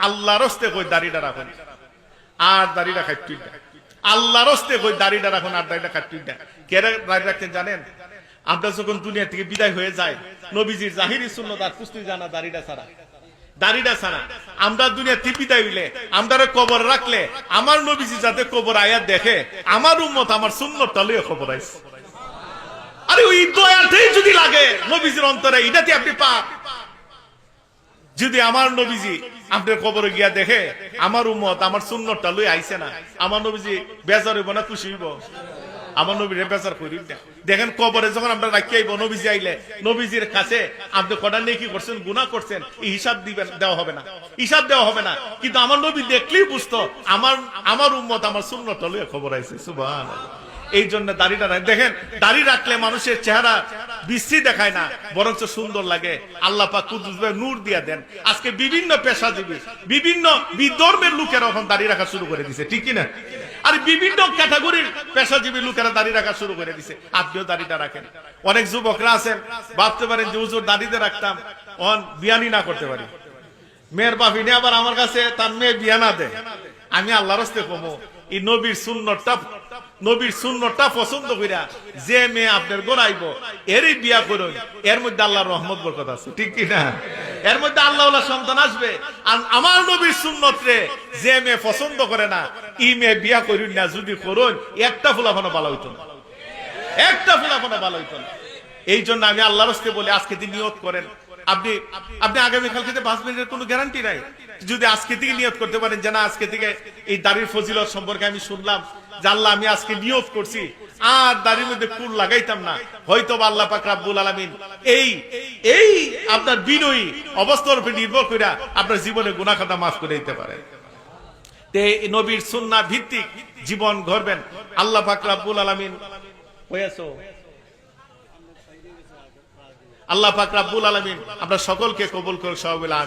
আল্লাহর হস্তে কই দাড়িটা রাখুন আর দাড়িটা কাটতুই না, আল্লাহর হস্তে কই দাড়িটা রাখুন আর দাড়িটা কাটতুই না। কে দাড়ি রাখতেন জানেন? আমরা যখন দুনিয়া থেকে বিদায় হয়ে যায়, নবীজির জাহিরি সুন্নাত আর পুস্তুই জানা দাড়িটা ছাড়া, দাড়িটা ছাড়া আমরা দুনিয়া থেকে বিদায় হইলে, আমরা কবর রাখলে আমার নবীজি যাতে কবর আয়া দেখে আমার উম্মত আমার সুন্নতটা লইয়া কবর আইছে। আরে ওই দয়াতেই যদি লাগে নবীজির অন্তরে, এটাতে আপনি পাপ। যদি আমার নবীজি আপনার কবরে গিয়া দেখে আমার উম্মত আমার সুন্নতটা লই আইছে না, আমার নবীজি বেজার হইব না খুশি হইব? আমার নবীর বেজার করি না। দেখেন কবরে যখন আমরা রাখি আইব, নবীজি আইলে নবীজির কাছে আপনি কটা নেকি করছেন, গুনাহ করছেন, এই হিসাব দিবেন, দেওয়া হবে না, হিসাব দেওয়া হবে না। কিন্তু আমার নবী দেখলেই বুঝতো আমার উম্মত আমার সুন্নতটা লইয়া খবর আইছে। সুবহানাল্লাহ। এই জন্য দাড়িটা দেখেন, দাড়ি রাখলে মানুষের চেহারা বিশ্রী দেখায় না, বরঞ্চ সুন্দর লাগে। আল্লাহ পাক কুদরত নূর দিয়া দেন। আজকে বিভিন্ন পেশাজীবী, বিভিন্ন বিধর্মের লোকেরা এখন দাড়ি রাখা শুরু করে দিছে, ঠিক কিনা? আর বিভিন্ন ক্যাটাগরির পেশাজীবী লোকেরা দাড়ি রাখা শুরু করে দিছে। আপনিও দাড়িটা রাখেন। অনেক যুবকরা আছেন ভাবতে পারেন যে হুজুর দাড়িতে রাখতাম, অন বিয়ানি না করতে পারি। মেয়ের বাপি নিয়ে আবার আমার কাছে তার মেয়ে বিয়া না দেয়। আমি আল্লাহর রাস্তে কমো, এই নবীর সুন্নতটা পছন্দ কইরা যে মেয়ে আপনার গোড়াইব এরই বিয়া করুন, এর মধ্যে আল্লাহর রহমত বরকত আছে, ঠিক কি না? এর মধ্যে আল্লাহওয়ালা সন্তান আসবে। আর আমার নবীর সুন্নতরে যে মেয়ে পছন্দ করে না, এই মেয়ে বিয়া করুন না, যদি করুন একটা ফুলাফানো ভালো হইতো না, একটা ফুলাফানো ভালো হইতো না। এই জন্য আমি আল্লাহর রাস্তে বলি, আজকে দিন নিয়ত করেন। আপনি আগামীকাল থেকে বাঁচবেন এর কোনো গ্যারান্টি নাই। যদি আজকে থেকে নিয়ত করতে পারেন যে না, আজকে থেকে এই দাড়ির ফজিলত সম্পর্কে আমি শুনলাম, জানলাম, আমি আজকে নিয়ত করছি আর দাড়ির মধ্যে কুল লাগাইতাম না, হয়তো আল্লাহ পাক রব্বুল আলামিন এই আপনার বিনয়ী অবস্থার উপর নির্ভর করে আপনার জীবনে গুনাহ খাতা মাফ করে দিতে পারেন। নবীর সুন্নাহ ভিত্তিক জীবন গড়বেন। আল্লাহ পাক রব্বুল আলামিন হয়েছো, আল্লাহ পাক রব্বুল আলামিন আমরা সকলকে কবুল করুক। সবাই